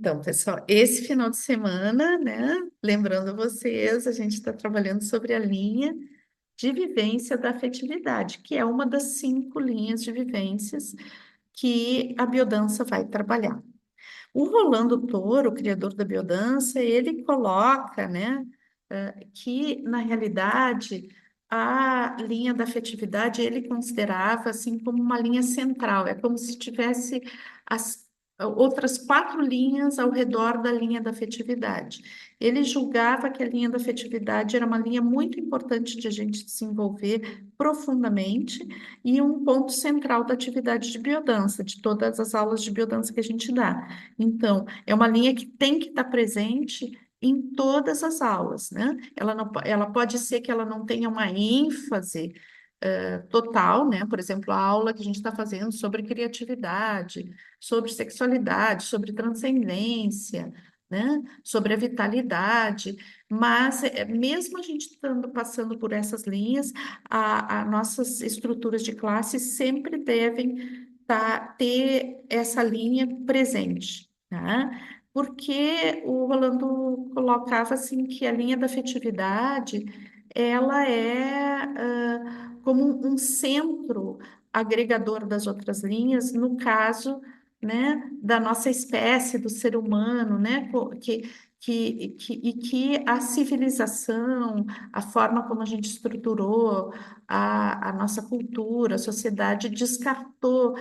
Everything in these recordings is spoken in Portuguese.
Então, pessoal, esse final de semana, né? Lembrando vocês, a gente está trabalhando sobre a linha de vivência da afetividade, que é uma das 5 linhas de vivências que a biodança vai trabalhar. O Rolando Toro, o criador da biodança, ele coloca, né, que na realidade a linha da afetividade ele considerava assim como uma linha central, é como se tivesse as outras 4 linhas ao redor da linha da afetividade. Ele julgava que a linha da afetividade era uma linha muito importante de a gente desenvolver profundamente e um ponto central da atividade de biodança, de todas as aulas de biodança que a gente dá. Então, é uma linha que tem que estar presente em todas as aulas, né? Ela não, ela pode ser que ela não tenha uma ênfase total, né? Por exemplo, a aula que a gente está fazendo sobre criatividade, sobre sexualidade, sobre transcendência, né? Sobre a vitalidade, mas mesmo a gente estando passando por essas linhas, a nossas estruturas de classe sempre devem ter essa linha presente, tá? Porque o Rolando colocava assim que a linha da afetividade ela é como um centro agregador das outras linhas, no caso, né, da nossa espécie, do ser humano, né, e que a civilização, a forma como a gente estruturou a nossa cultura, a sociedade descartou,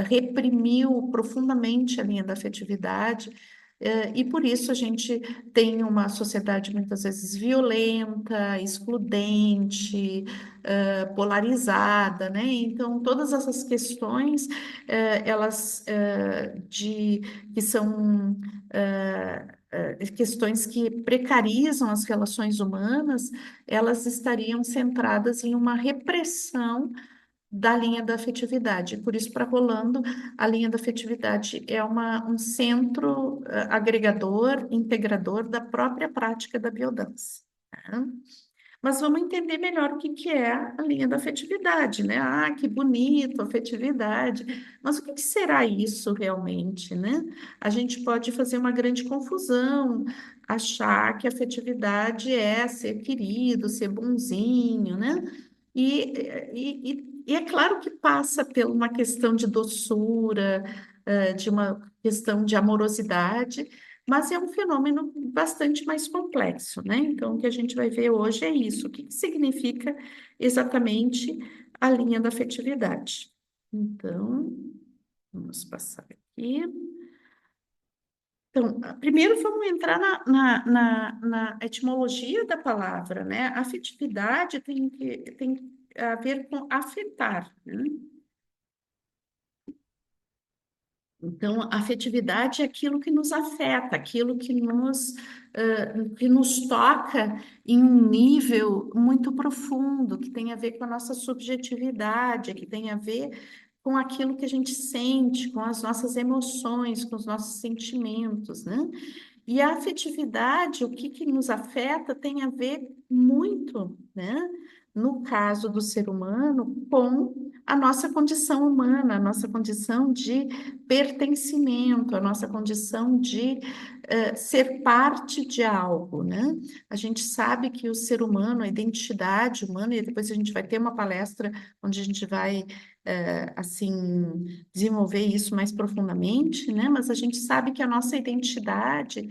reprimiu profundamente a linha da afetividade, e por isso a gente tem uma sociedade muitas vezes violenta, excludente, polarizada, né? Então, todas essas questões, elas que são questões que precarizam as relações humanas, elas estariam centradas em uma repressão da linha da afetividade. Por isso, para Rolando, a linha da afetividade é um centro agregador, integrador da própria prática da biodança. Tá? Mas vamos entender melhor o que que é a linha da afetividade, né? Ah, que bonito, afetividade. Mas o que que será isso realmente, né? A gente pode fazer uma grande confusão, achar que afetividade é ser querido, ser bonzinho, né? E é claro que passa por uma questão de doçura, de uma questão de amorosidade, mas é um fenômeno bastante mais complexo, né? Então, o que a gente vai ver hoje é isso. O que que significa exatamente a linha da afetividade? Então, vamos passar aqui. Então, primeiro vamos entrar na etimologia da palavra, né? Afetividade tem a ver com afetar, né? Então, a afetividade é aquilo que nos afeta, aquilo que nos toca em um nível muito profundo, que tem a ver com a nossa subjetividade, que tem a ver com aquilo que a gente sente, com as nossas emoções, com os nossos sentimentos, né? E a afetividade, o que nos afeta, tem a ver muito, né? No caso do ser humano, com a nossa condição humana, a nossa condição de pertencimento, a nossa condição de ser parte de algo, né? A gente sabe que o ser humano, a identidade humana, e depois a gente vai ter uma palestra onde a gente vai, assim, desenvolver isso mais profundamente, né? Mas a gente sabe que a nossa identidade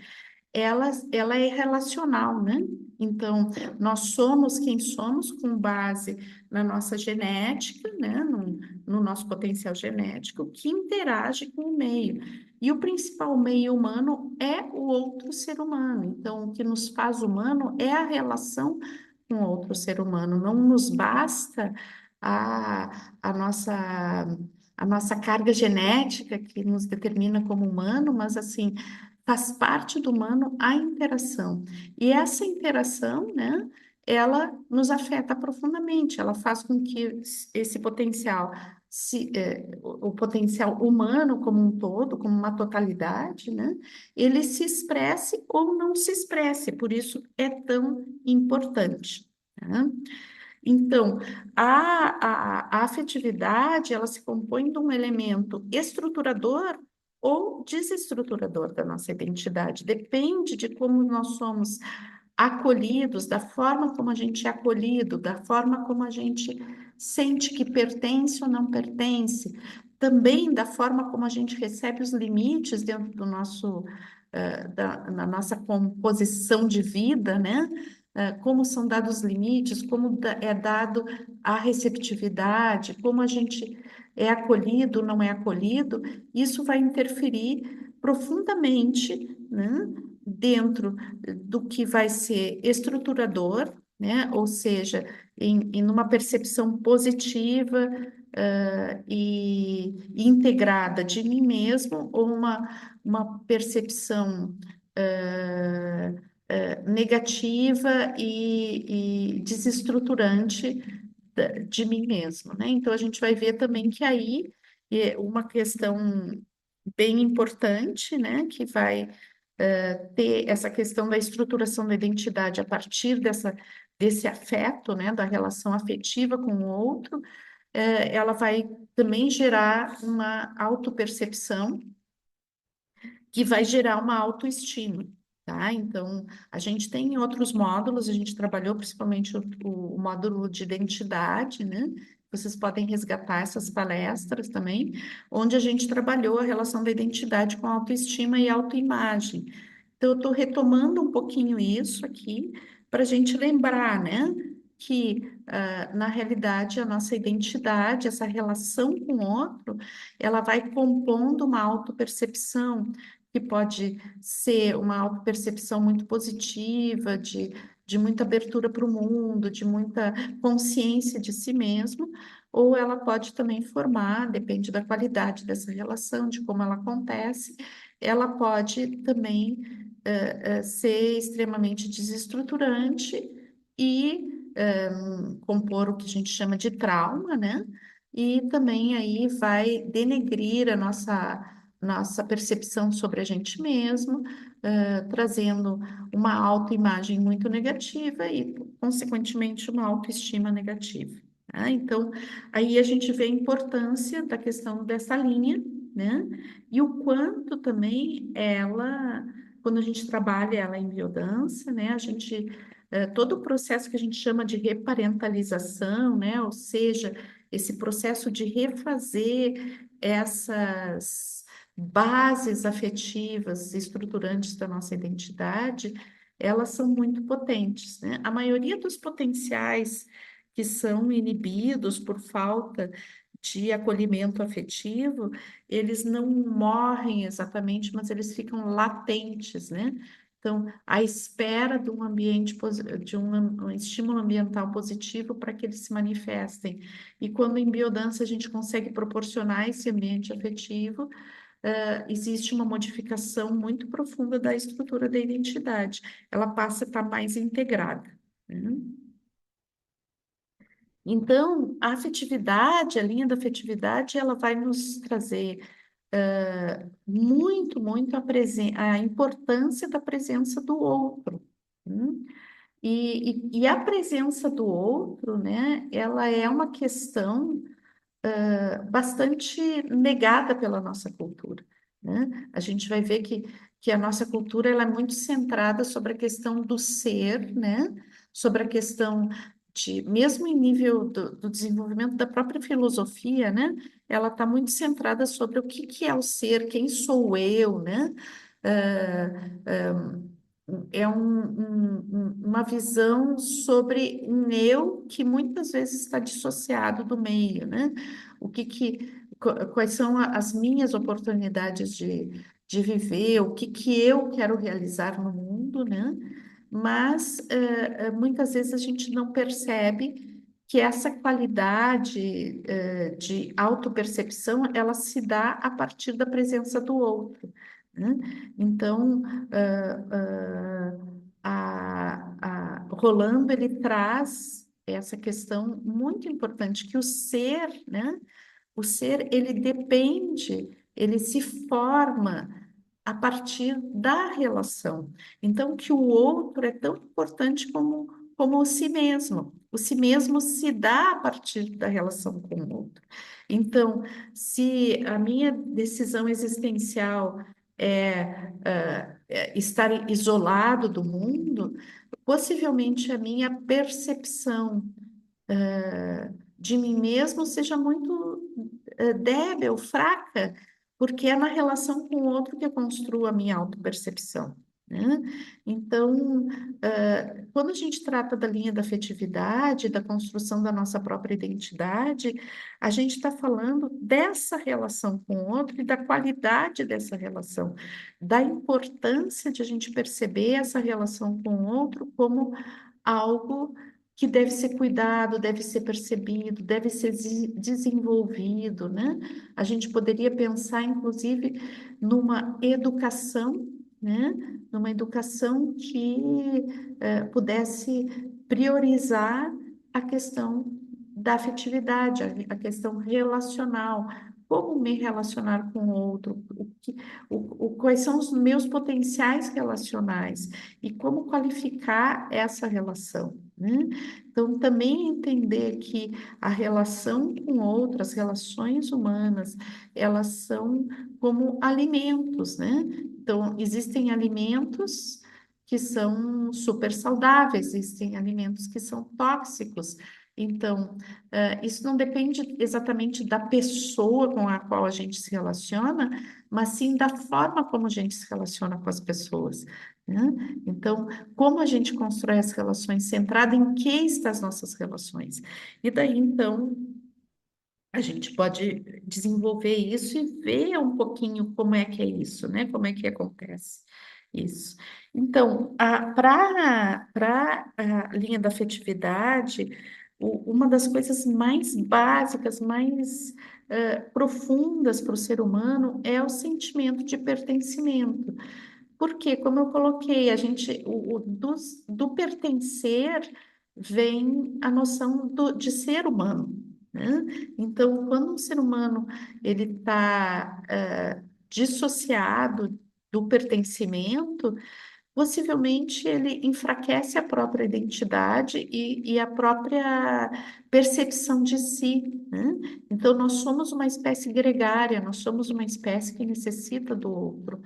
ela é relacional, né? Então, nós somos quem somos com base na nossa genética, né? No nosso potencial genético, que interage com o meio. E o principal meio humano é o outro ser humano. Então, o que nos faz humano é a relação com outro ser humano. Não nos basta a nossa carga genética que nos determina como humano, mas assim faz parte do humano a interação. E essa interação, né, ela nos afeta profundamente, ela faz com que esse potencial, o potencial humano como um todo, como uma totalidade, né, ele se expresse ou não se expresse, por isso é tão importante. Né? Então, a afetividade, ela se compõe de um elemento estruturador ou desestruturador da nossa identidade. Depende de como nós somos acolhidos, da forma como a gente é acolhido, da forma como a gente sente que pertence ou não pertence, também da forma como a gente recebe os limites dentro do nosso, na nossa composição de vida, né? Como são dados os limites, como é dado a receptividade, como a gente é acolhido, não é acolhido, isso vai interferir profundamente, né, dentro do que vai ser estruturador, né, ou seja, em uma percepção positiva, e integrada de mim mesmo, ou uma percepção negativa e desestruturante de mim mesmo, né? Então a gente vai ver também que aí é uma questão bem importante, né? Que vai ter essa questão da estruturação da identidade a partir desse afeto, né? Da relação afetiva com o outro, ela vai também gerar uma autopercepção que vai gerar uma autoestima, tá? Então, a gente tem outros módulos, a gente trabalhou principalmente o módulo de identidade, né? Vocês podem resgatar essas palestras também, onde a gente trabalhou a relação da identidade com autoestima e autoimagem. Então, eu estou retomando um pouquinho isso aqui, para a gente lembrar, né? Que, na realidade, a nossa identidade, essa relação com o outro, ela vai compondo uma autopercepção, que pode ser uma autopercepção muito positiva, de muita abertura para o mundo, de muita consciência de si mesmo, ou ela pode também formar, depende da qualidade dessa relação, de como ela acontece, ela pode também ser extremamente desestruturante e compor o que a gente chama de trauma, né? E também aí vai denegrir a nossa percepção sobre a gente mesmo, trazendo uma autoimagem muito negativa e, consequentemente, uma autoestima negativa, né? Então, aí a gente vê a importância da questão dessa linha, né? E o quanto também ela, quando a gente trabalha ela em biodança, né? A gente, todo o processo que a gente chama de reparentalização, né? Ou seja, esse processo de refazer essas bases afetivas estruturantes da nossa identidade, elas são muito potentes, né? A maioria dos potenciais que são inibidos por falta de acolhimento afetivo, eles não morrem exatamente, mas eles ficam latentes, né? Então, à espera de um ambiente, de um estímulo ambiental positivo para que eles se manifestem. E quando em biodança a gente consegue proporcionar esse ambiente afetivo, existe uma modificação muito profunda da estrutura da identidade. Ela passa a estar mais integrada, né? Então, a afetividade, a linha da afetividade, ela vai nos trazer muito a importância da presença do outro, né? E a presença do outro, né, ela é uma questão bastante negada pela nossa cultura, né? A gente vai ver que a nossa cultura ela é muito centrada sobre a questão do ser, né? Sobre a questão de, mesmo em nível do desenvolvimento da própria filosofia, né? Ela está muito centrada sobre o que é o ser, quem sou eu, né? Ah, é uma visão sobre um eu que muitas vezes está dissociado do meio, né? Quais são as minhas oportunidades de viver, o que eu quero realizar no mundo, né? Mas muitas vezes a gente não percebe que essa qualidade de autopercepção ela se dá a partir da presença do outro, né? Então, Rolando ele traz essa questão muito importante que o ser, né? O ser ele depende, ele se forma a partir da relação. Então, que o outro é tão importante como o si mesmo. O si mesmo se dá a partir da relação com o outro. Então, se a minha decisão existencial é estar isolado do mundo, possivelmente a minha percepção de mim mesmo seja muito débil, fraca, porque é na relação com o outro que eu construo a minha autopercepção, né? Então, quando a gente trata da linha da afetividade, da construção da nossa própria identidade, a gente está falando dessa relação com o outro e da qualidade dessa relação, da importância de a gente perceber essa relação com o outro como algo que deve ser cuidado, deve ser percebido, deve ser desenvolvido, né? A gente poderia pensar, inclusive, numa educação, né? Numa educação que pudesse priorizar a questão da afetividade, a questão relacional. Como me relacionar com o outro? Quais são os meus potenciais relacionais? E como qualificar essa relação, né? Então, também entender que a relação com outras, relações humanas, elas são como alimentos, né? Então, existem alimentos que são super saudáveis, existem alimentos que são tóxicos. Então, isso não depende exatamente da pessoa com a qual a gente se relaciona, mas sim da forma como a gente se relaciona com as pessoas, né? Então, como a gente constrói as relações, centrada em que estão as nossas relações. E daí, então, a gente pode desenvolver isso e ver um pouquinho como é que é isso, né? Como é que acontece isso. Então, para a linha da afetividade, uma das coisas mais básicas, mais profundas para o ser humano é o sentimento de pertencimento. Porque, como eu coloquei, a gente, do pertencer vem a noção de ser humano, né? Então, quando um ser humano ele está dissociado do pertencimento, possivelmente ele enfraquece a própria identidade e a própria percepção de si, né? Então, nós somos uma espécie gregária, nós somos uma espécie que necessita do outro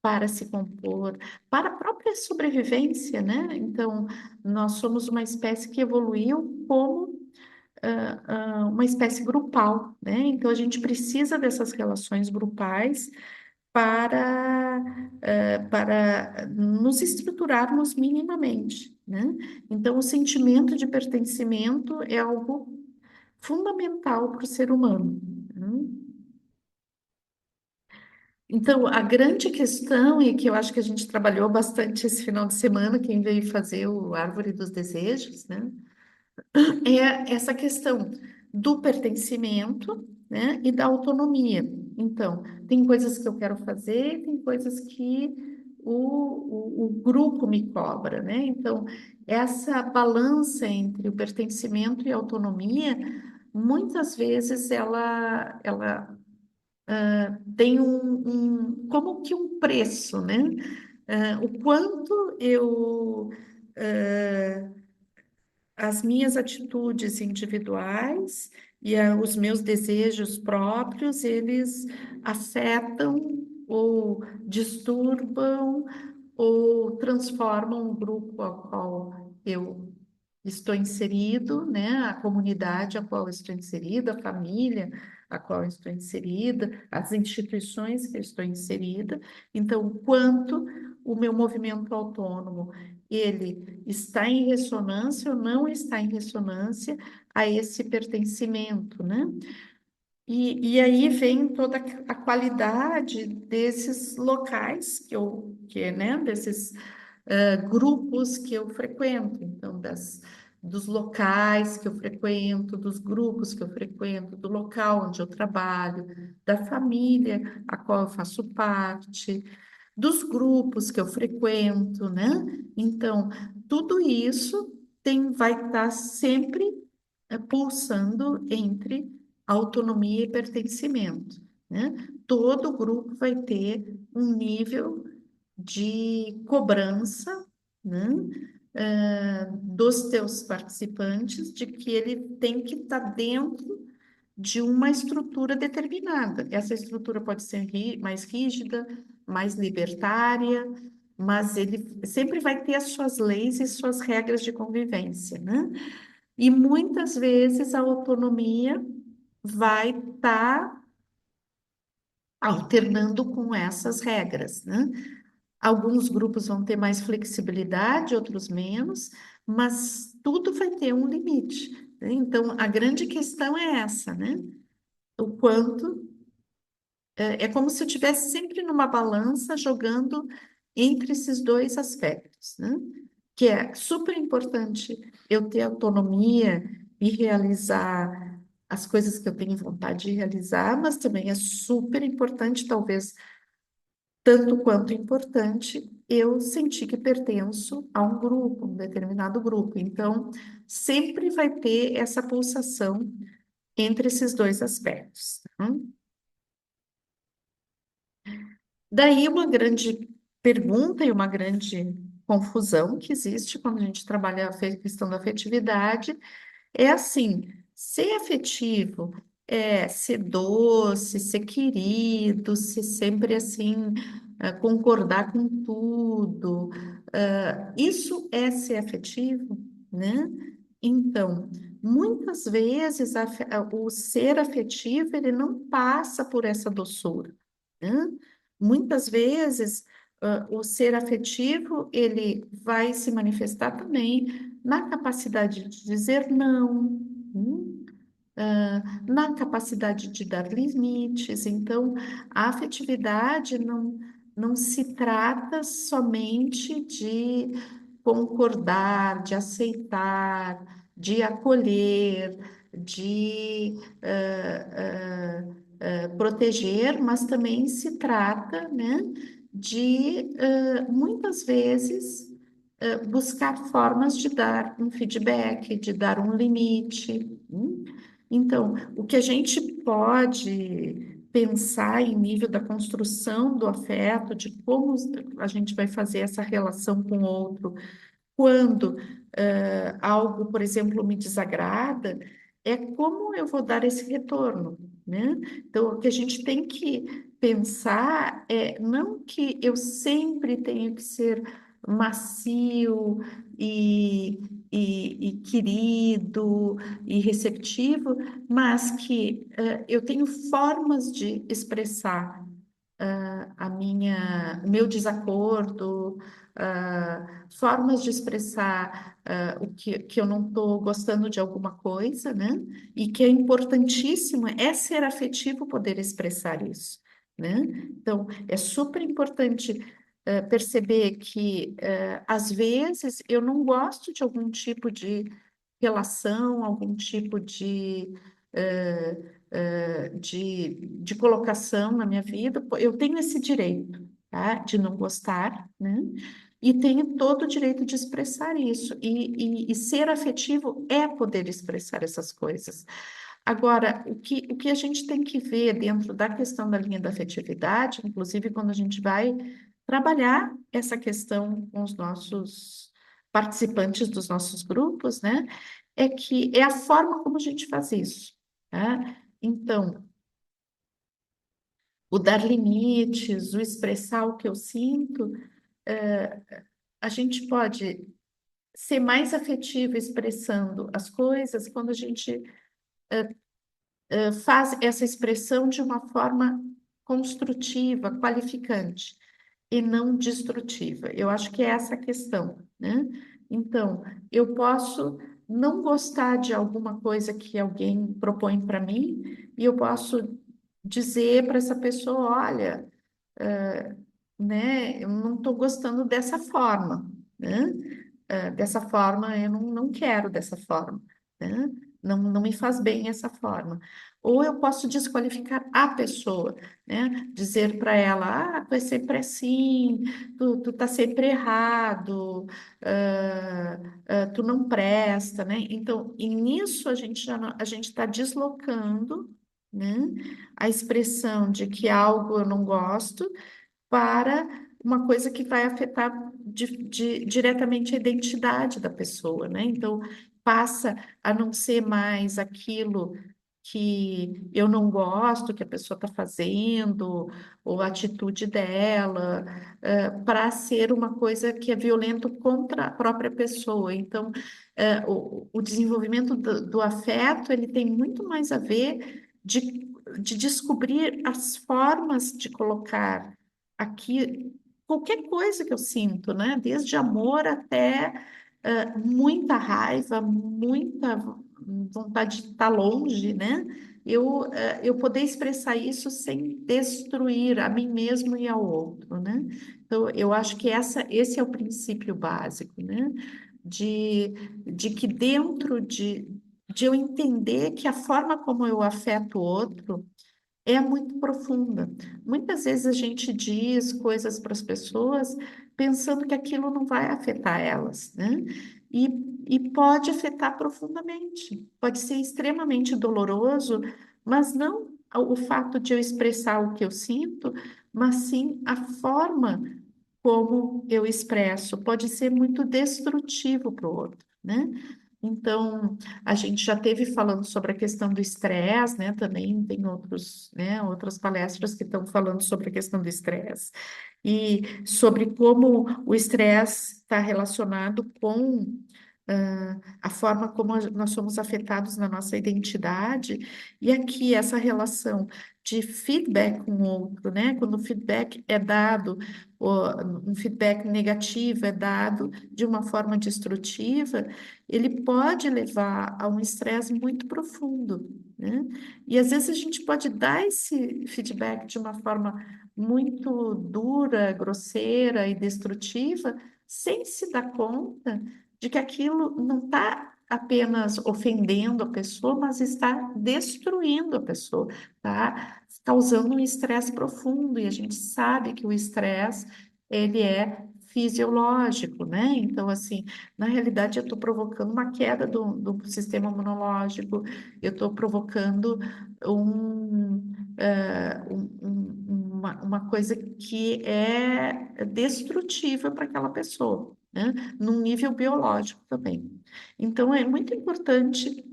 para se compor, para a própria sobrevivência, né? Então, nós somos uma espécie que evoluiu como uma espécie grupal, né? Então, a gente precisa dessas relações grupais para, para nos estruturarmos minimamente, né? Então, o sentimento de pertencimento é algo fundamental para o ser humano, né? Então, a grande questão, e que eu acho que a gente trabalhou bastante esse final de semana, quem veio fazer o Árvore dos Desejos, né? É essa questão do pertencimento, né? E da autonomia. Então, tem coisas que eu quero fazer, tem coisas que o grupo me cobra, né? Então, essa balança entre o pertencimento e a autonomia, muitas vezes ela tem como que um preço, né? O quanto eh, as minhas atitudes individuais e os meus desejos próprios, eles afetam ou disturbam ou transformam o grupo ao qual eu estou inserido, né? A comunidade a qual eu estou inserida, a família a qual eu estou inserida, as instituições que eu estou inserida. Então, quanto o meu movimento autônomo ele está em ressonância ou não está em ressonância a esse pertencimento, né? E aí vem toda a qualidade desses locais né, desses grupos que eu frequento, então dos locais que eu frequento, dos grupos que eu frequento, do local onde eu trabalho, da família a qual eu faço parte, dos grupos que eu frequento, né? Então, tudo isso vai estar sempre pulsando entre autonomia e pertencimento, né? Todo grupo vai ter um nível de cobrança, né? Dos teus participantes, de que ele tem que estar dentro de uma estrutura determinada. Essa estrutura pode ser mais rígida, mais libertária, mas ele sempre vai ter as suas leis e suas regras de convivência, né? E muitas vezes a autonomia vai estar alternando com essas regras, né? Alguns grupos vão ter mais flexibilidade, outros menos, mas tudo vai ter um limite, né? Então, a grande questão é essa, né? O quanto é como se eu estivesse sempre numa balança jogando entre esses dois aspectos, né? Que é super importante eu ter autonomia e realizar as coisas que eu tenho vontade de realizar, mas também é super importante, talvez tanto quanto importante, eu sentir que pertenço a um grupo, um determinado grupo. Então, sempre vai ter essa pulsação entre esses dois aspectos, tá? Daí uma grande pergunta e uma grande confusão que existe quando a gente trabalha a questão da afetividade é assim, ser afetivo é ser doce, ser querido, ser sempre assim, concordar com tudo. Isso é ser afetivo, né? Então, muitas vezes o ser afetivo ele não passa por essa doçura, né? Muitas vezes o ser afetivo ele vai se manifestar também na capacidade de dizer não, na capacidade de dar limites. Então, a afetividade não se trata somente de concordar, de aceitar, de acolher, de proteger, mas também se trata, né, de muitas vezes buscar formas de dar um feedback, de dar um limite. Então, o que a gente pode pensar em nível da construção do afeto, de como a gente vai fazer essa relação com o outro, quando algo, por exemplo, me desagrada, é como eu vou dar esse retorno, né? Então, o que a gente tem que pensar é não que eu sempre tenho que ser macio e, e querido e receptivo, mas que eu tenho formas de expressar o meu desacordo, formas de expressar que eu não estou gostando de alguma coisa, né? E que é importantíssimo, é ser afetivo poder expressar isso, né? Então, é super importante perceber que, às vezes, eu não gosto de algum tipo de relação, algum tipo de colocação na minha vida, eu tenho esse direito, tá? De não gostar, né? E tenho todo o direito de expressar isso. E ser afetivo é poder expressar essas coisas. Agora, o que a gente tem que ver dentro da questão da linha da afetividade, inclusive quando a gente vai trabalhar essa questão com os nossos participantes dos nossos grupos, né? É que é a forma como a gente faz isso, tá? Então, o dar limites, o expressar o que eu sinto, eh, a gente pode ser mais afetivo expressando as coisas quando a gente faz essa expressão de uma forma construtiva, qualificante e não destrutiva. Eu acho que é essa a questão, né? Então, eu posso não gostar de alguma coisa que alguém propõe para mim e eu posso dizer para essa pessoa, olha, né, eu não estou gostando dessa forma, né? Dessa forma, eu não quero dessa forma, né? Não me faz bem essa forma. Ou eu posso desqualificar a pessoa, né? Dizer para ela, tu é sempre assim, tu tá sempre errado, tu não presta, né? Então, e nisso a gente a gente está deslocando, né? A expressão de que algo eu não gosto para uma coisa que vai afetar diretamente a identidade da pessoa, né? Então, passa a não ser mais aquilo que eu não gosto que a pessoa está fazendo, ou a atitude dela, para ser uma coisa que é violento contra a própria pessoa. Então, o desenvolvimento do afeto, ele tem muito mais a ver de descobrir as formas de colocar aqui qualquer coisa que eu sinto, né? Desde amor até muita raiva, muita vontade de estar longe, né? Eu poder expressar isso sem destruir a mim mesmo e ao outro, né? Então, eu acho que esse é o princípio básico, né? De, de que dentro de eu entender que a forma como eu afeto o outro é muito profunda. Muitas vezes a gente diz coisas para as pessoas pensando que aquilo não vai afetar elas, né? E pode afetar profundamente, pode ser extremamente doloroso, mas não o fato de eu expressar o que eu sinto, mas sim a forma como eu expresso, pode ser muito destrutivo para o outro, né? Então, a gente já teve falando sobre a questão do estresse, né? Também tem outros, né, outras palestras que estão falando sobre a questão do estresse e sobre como o estresse está relacionado com a forma como nós somos afetados na nossa identidade, e aqui essa relação de feedback com o outro, né? Quando o feedback é dado, um feedback negativo é dado de uma forma destrutiva, ele pode levar a um estresse muito profundo, né? E às vezes a gente pode dar esse feedback de uma forma muito dura, grosseira e destrutiva, sem se dar conta de que aquilo não está apenas ofendendo a pessoa, mas está destruindo a pessoa, tá causando um estresse profundo, e a gente sabe que o estresse, ele é fisiológico, né? Então, assim, na realidade, eu estou provocando uma queda do sistema imunológico, eu estou provocando uma coisa que é destrutiva para aquela pessoa, né? Num nível biológico também. Então, é muito importante,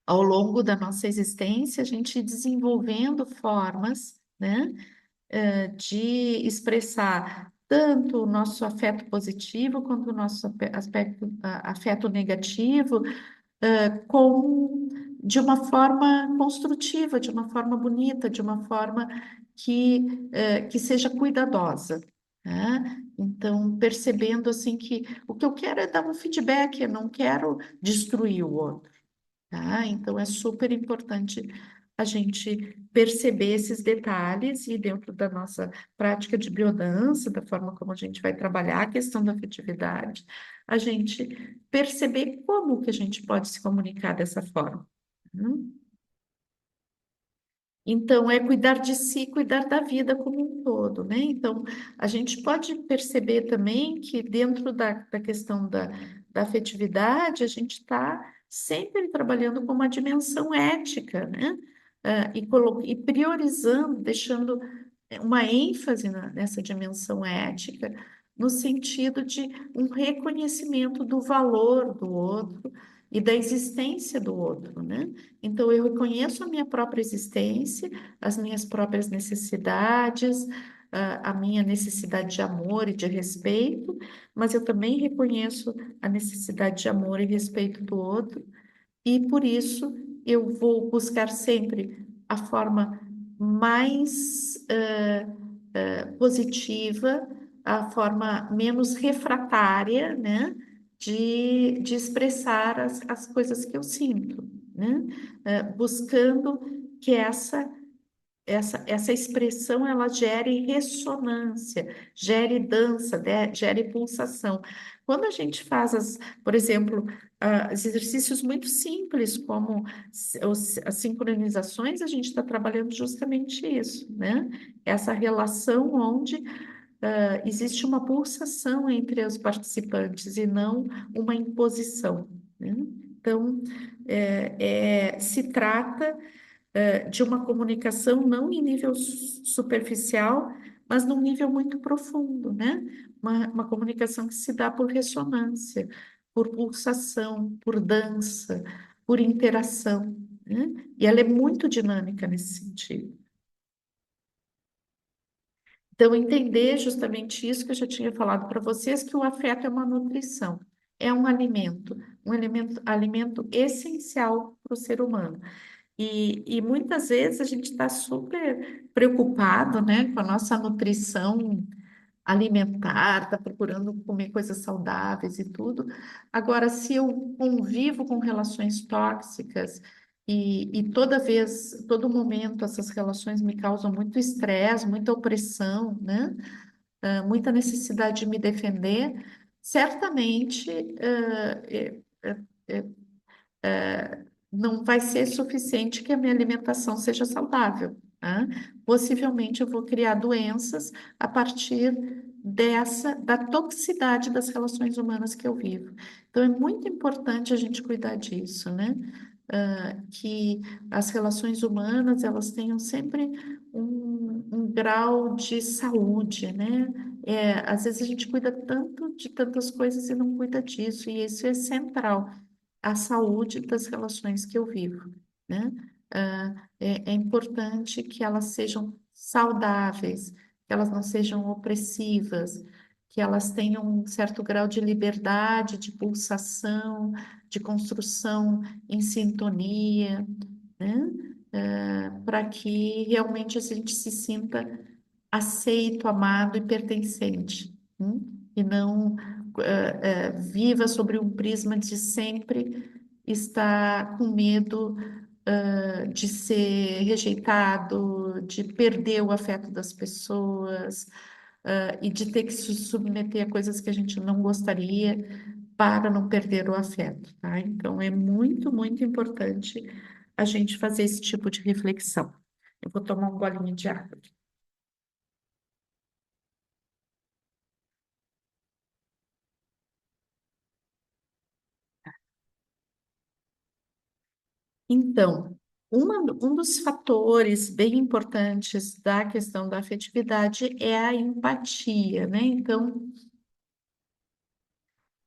ao longo da nossa existência, a gente ir desenvolvendo formas, né, de expressar tanto o nosso afeto positivo quanto o nosso afeto negativo, com, de uma forma construtiva, de uma forma bonita, de uma forma que seja cuidadosa, né? Então, percebendo assim que o que eu quero é dar um feedback, eu não quero destruir o outro, tá? Então, é super importante a gente perceber esses detalhes e dentro da nossa prática de biodança, da forma como a gente vai trabalhar a questão da afetividade, a gente perceber como que a gente pode se comunicar dessa forma. Né? Então, é cuidar de si, cuidar da vida como um todo, né? Então, a gente pode perceber também que dentro da questão da afetividade, a gente está sempre trabalhando com uma dimensão ética, né? E priorizando, deixando uma ênfase nessa dimensão ética, no sentido de um reconhecimento do valor do outro e da existência do outro, né? Então, eu reconheço a minha própria existência, as minhas próprias necessidades, a minha necessidade de amor e de respeito, mas eu também reconheço a necessidade de amor e respeito do outro, e por isso eu vou buscar sempre a forma mais positiva, a forma menos refratária, né, de expressar as coisas que eu sinto, né, buscando que essa expressão ela gere ressonância, gere dança, gere pulsação. Quando a gente faz, por exemplo, exercícios muito simples, como as sincronizações, a gente está trabalhando justamente isso, né? Essa relação onde existe uma pulsação entre os participantes e não uma imposição, né? Então, se trata de uma comunicação não em nível superficial, mas num nível muito profundo, né? Uma comunicação que se dá por ressonância, por pulsação, por dança, por interação. né? E ela é muito dinâmica nesse sentido. Então, entender justamente isso que eu já tinha falado para vocês, que o afeto é uma nutrição, é um alimento essencial para o ser humano. E muitas vezes a gente está super preocupado, né, com a nossa nutrição alimentar, está procurando comer coisas saudáveis e tudo. Agora, se eu convivo com relações tóxicas e toda vez, todo momento, essas relações me causam muito estresse, muita opressão, né? Muita necessidade de me defender, certamente não vai ser suficiente que a minha alimentação seja saudável, né? Possivelmente eu vou criar doenças a partir da toxicidade das relações humanas que eu vivo. Então é muito importante a gente cuidar disso, né? Que as relações humanas elas tenham sempre um grau de saúde, né? Às vezes a gente cuida tanto de tantas coisas e não cuida disso, e isso é central a saúde das relações que eu vivo, né? É importante que elas sejam saudáveis, que elas não sejam opressivas, que elas tenham um certo grau de liberdade, de pulsação, de construção em sintonia, né? Para que realmente a gente se sinta aceito, amado e pertencente, e não viva sobre um prisma de sempre estar com medo de ser rejeitado, de perder o afeto das pessoas, e de ter que se submeter a coisas que a gente não gostaria para não perder o afeto, tá? Então é muito, muito importante a gente fazer esse tipo de reflexão. Eu vou tomar um golinho de água. Então, um dos fatores bem importantes da questão da afetividade é a empatia, né? Então,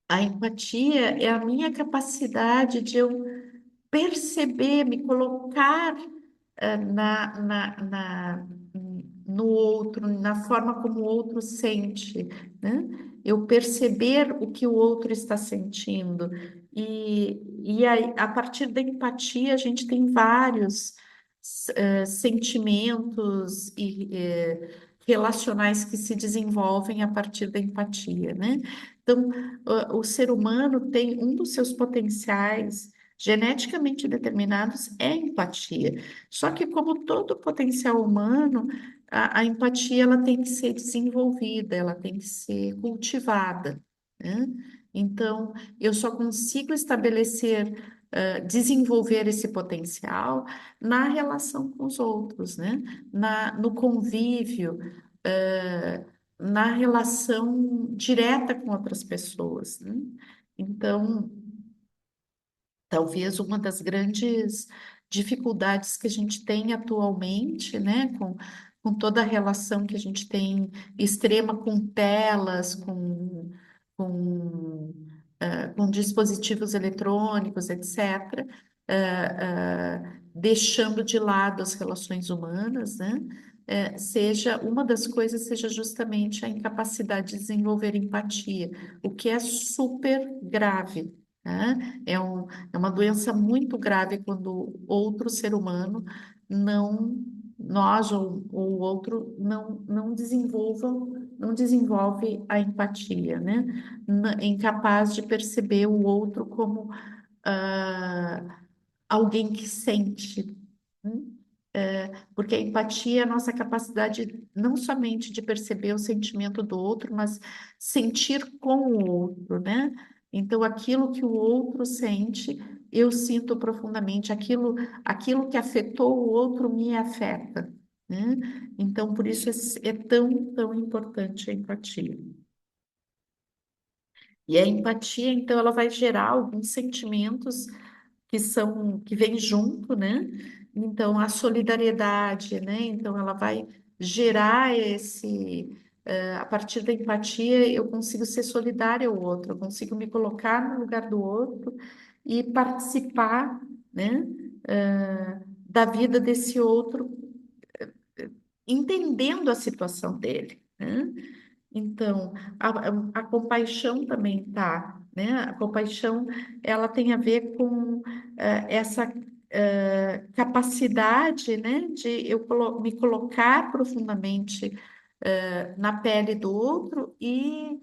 a empatia é a minha capacidade de eu perceber, me colocar no outro, na forma como o outro sente, né? Eu perceber o que o outro está sentindo. E aí, a partir da empatia, a gente tem vários sentimentos relacionais que se desenvolvem a partir da empatia, né? Então, o ser humano tem um dos seus potenciais geneticamente determinados é empatia. Só que, como todo potencial humano, a empatia ela tem que ser desenvolvida, ela tem que ser cultivada, né? Então, eu só consigo estabelecer, desenvolver esse potencial na relação com os outros, né? No convívio, na relação direta com outras pessoas, né? Então, talvez uma das grandes dificuldades que a gente tem atualmente, né, com toda a relação que a gente tem extrema com telas, com, com dispositivos eletrônicos, etc., deixando de lado as relações humanas, né? Seja uma das coisas seja justamente a incapacidade de desenvolver empatia, o que é super grave, né? É uma doença muito grave quando outro ser humano não, nós ou o outro não desenvolve a empatia, né? Incapaz de perceber o outro como alguém que sente, né? Porque a empatia é a nossa capacidade não somente de perceber o sentimento do outro, mas sentir com o outro, né? Então, aquilo que o outro sente, eu sinto profundamente, aquilo que afetou o outro me afeta, né? Então, por isso é tão, tão importante a empatia. E a empatia, então, ela vai gerar alguns sentimentos que vêm junto, né? Então, a solidariedade, né? Então, ela vai gerar a partir da empatia, eu consigo ser solidária ao outro, eu consigo me colocar no lugar do outro e participar, né? da vida desse outro, entendendo a situação dele, né? Então, a compaixão também tá, né? A compaixão, ela tem a ver com essa capacidade, né, de me colocar profundamente na pele do outro e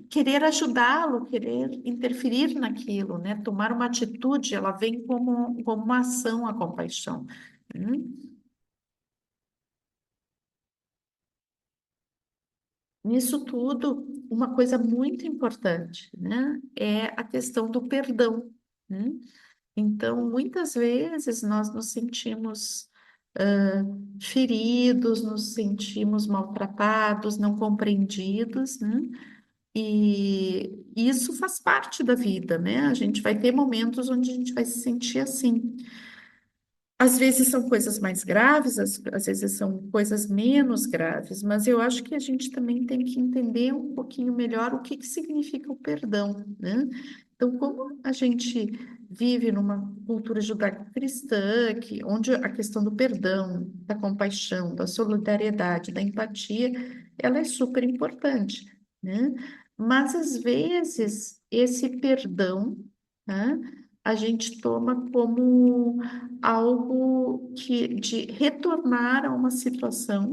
querer ajudá-lo, querer interferir naquilo, né? Tomar uma atitude, ela vem como uma ação, a compaixão. Hum? Nisso tudo, uma coisa muito importante, né, é a questão do perdão, né? Então, muitas vezes nós nos sentimos feridos, nos sentimos maltratados, não compreendidos, né? E isso faz parte da vida, né? A gente vai ter momentos onde a gente vai se sentir assim. Às vezes são coisas mais graves, às vezes são coisas menos graves, mas eu acho que a gente também tem que entender um pouquinho melhor o que que significa o perdão, né? Então, como a gente vive numa cultura judaico-cristã, onde a questão do perdão, da compaixão, da solidariedade, da empatia, ela é super importante, né? Mas às vezes esse perdão, né, a gente toma como algo que de retornar a uma situação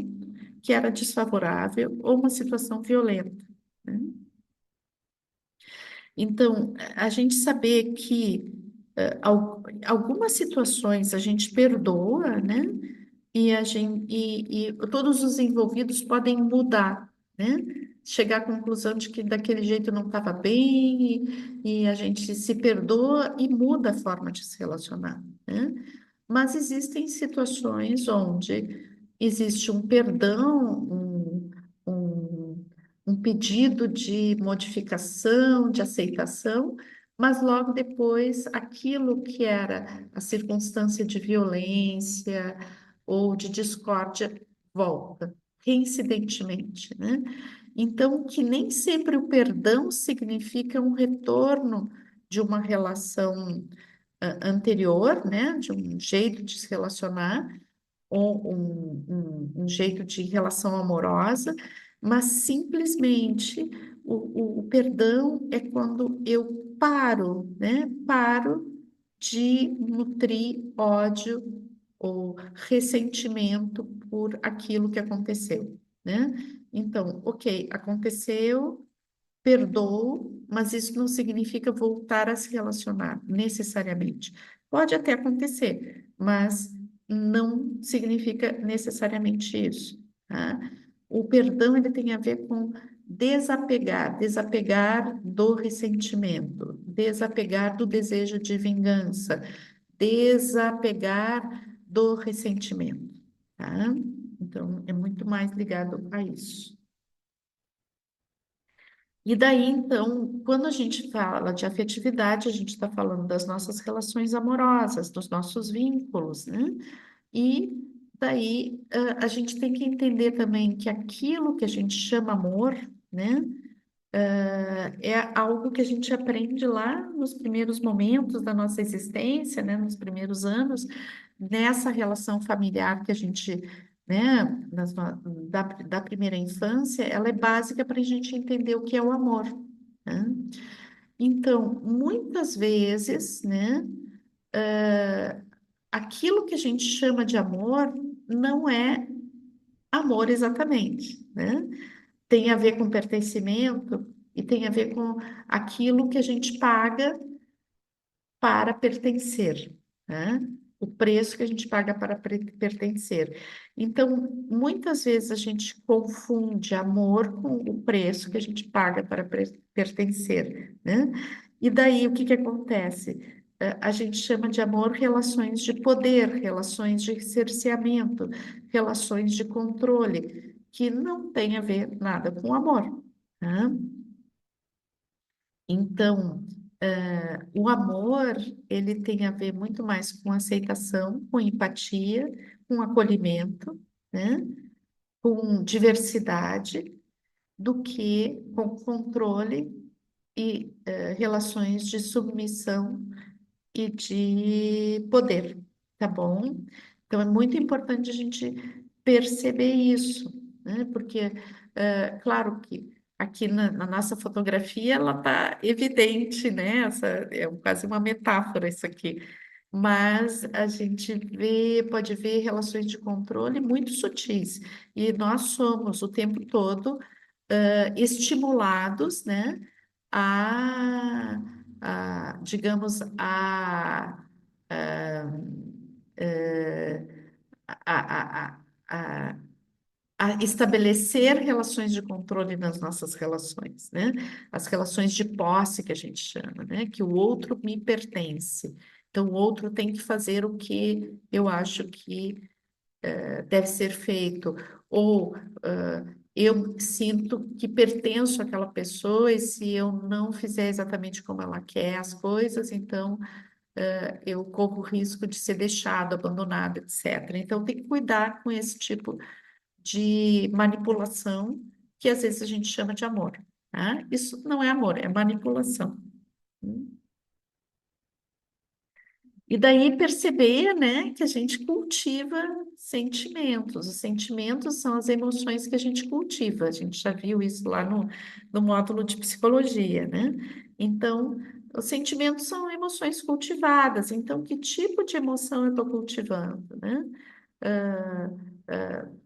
que era desfavorável ou uma situação violenta, né? Então, a gente saber que algumas situações a gente perdoa, né? E todos os envolvidos podem mudar, né? Chegar à conclusão de que daquele jeito não estava bem e a gente se perdoa e muda a forma de se relacionar, né? Mas existem situações onde existe um perdão, um, um pedido de modificação, de aceitação, mas logo depois aquilo que era a circunstância de violência ou de discórdia volta, reincidentemente, né? Então, que nem sempre o perdão significa um retorno de uma relação anterior, né, de um jeito de se relacionar, ou um jeito de relação amorosa, mas simplesmente o perdão é quando eu paro, né, paro de nutrir ódio ou ressentimento por aquilo que aconteceu, né? Então, ok, aconteceu, perdoo, mas isso não significa voltar a se relacionar necessariamente. Pode até acontecer, mas não significa necessariamente isso, tá? O perdão ele tem a ver com desapegar, desapegar do ressentimento, desapegar do desejo de vingança, desapegar do ressentimento, tá? Então, é muito mais ligado a isso. E daí, então, quando a gente fala de afetividade, a gente está falando das nossas relações amorosas, dos nossos vínculos, né? E daí, a gente tem que entender também que aquilo que a gente chama amor, né? É algo que a gente aprende lá nos primeiros momentos da nossa existência, né? Nos primeiros anos, nessa relação familiar que a gente, né? Da primeira infância, ela é básica para a gente entender o que é o amor, né? Então, muitas vezes, né? Aquilo que a gente chama de amor não é amor exatamente, né? Tem a ver com pertencimento e tem a ver com aquilo que a gente paga para pertencer, né? O preço que a gente paga para pertencer. Então, muitas vezes a gente confunde amor com o preço que a gente paga para pertencer, né? E daí o que que acontece? A gente chama de amor relações de poder, relações de cerceamento, relações de controle, que não tem a ver nada com amor, né? Então, o amor, ele tem a ver muito mais com aceitação, com empatia, com acolhimento, né? Com diversidade, do que com controle e relações de submissão e de poder. tá bom? Então é muito importante a gente perceber isso, né? Porque, claro que aqui na nossa fotografia ela está evidente, né? Essa é quase uma metáfora isso aqui. Mas a gente pode ver relações de controle muito sutis. E nós somos o tempo todo estimulados, né? A, digamos, eh, a, a, a estabelecer relações de controle nas nossas relações, né? As relações de posse que a gente chama, né? Que o outro me pertence. Então, o outro tem que fazer o que eu acho que deve ser feito, ou eu sinto que pertenço àquela pessoa e se eu não fizer exatamente como ela quer as coisas, então eu corro o risco de ser deixado, abandonado, etc. Então, tem que cuidar com esse tipo de manipulação, que às vezes a gente chama de amor, tá? Isso não é amor, é manipulação. E daí perceber, né, que a gente cultiva sentimentos. Os sentimentos são as emoções que a gente cultiva. A gente já viu isso lá no módulo de psicologia, né? Então, os sentimentos são emoções cultivadas. Então, que tipo de emoção eu estou cultivando, né? Ah,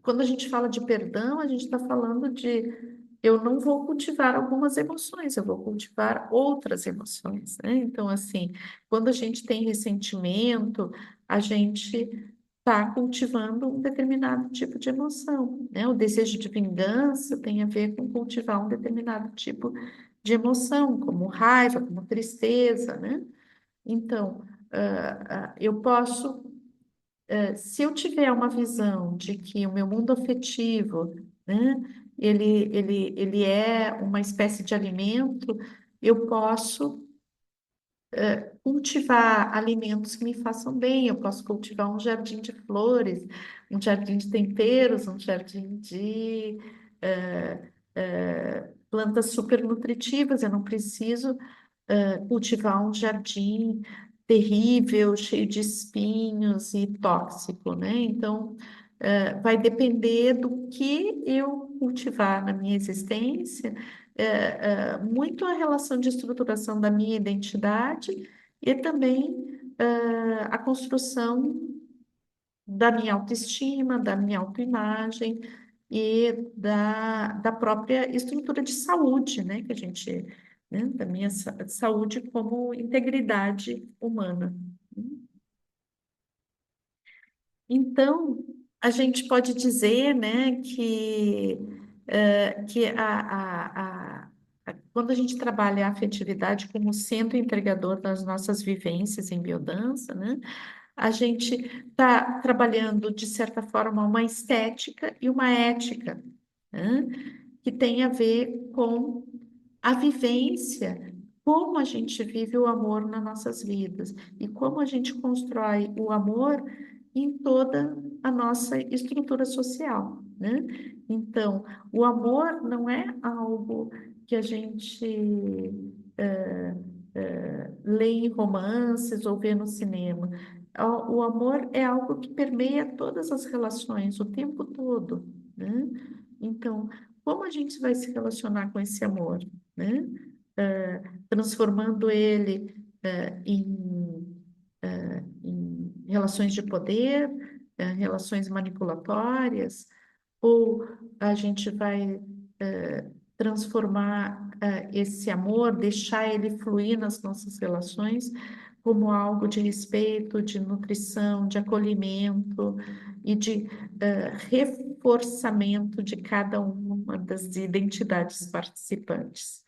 quando a gente fala de perdão, a gente está falando de eu não vou cultivar algumas emoções, eu vou cultivar outras emoções, né? Então, assim, quando a gente tem ressentimento, a gente está cultivando um determinado tipo de emoção, né? O desejo de vingança tem a ver com cultivar um determinado tipo de emoção, como raiva, como tristeza, né? Então, eu posso se eu tiver uma visão de que o meu mundo afetivo, né, ele é uma espécie de alimento, eu posso cultivar alimentos que me façam bem, eu posso cultivar um jardim de flores, um jardim de temperos, um jardim de plantas super nutritivas, eu não preciso cultivar um jardim terrível, cheio de espinhos e tóxico, né? Então, vai depender do que eu cultivar na minha existência, muito a relação de estruturação da minha identidade e também a construção da minha autoestima, da minha autoimagem e da própria estrutura de saúde, né, que a gente, né, da minha saúde como integridade humana. Então, a gente pode dizer, né, que quando a gente trabalha a afetividade como centro integrador das nossas vivências em biodança, né, a gente está trabalhando, de certa forma, uma estética e uma ética, né? Que tem a ver com a vivência, como a gente vive o amor nas nossas vidas e como a gente constrói o amor em toda a nossa estrutura social, né? Então, o amor não é algo que a gente lê em romances ou vê no cinema. O amor é algo que permeia todas as relações o tempo todo, né? Então, como a gente vai se relacionar com esse amor, né? Transformando ele em relações de poder, relações manipulatórias, ou a gente vai transformar esse amor, deixar ele fluir nas nossas relações como algo de respeito, de nutrição, de acolhimento e de reforçamento de cada uma das identidades participantes.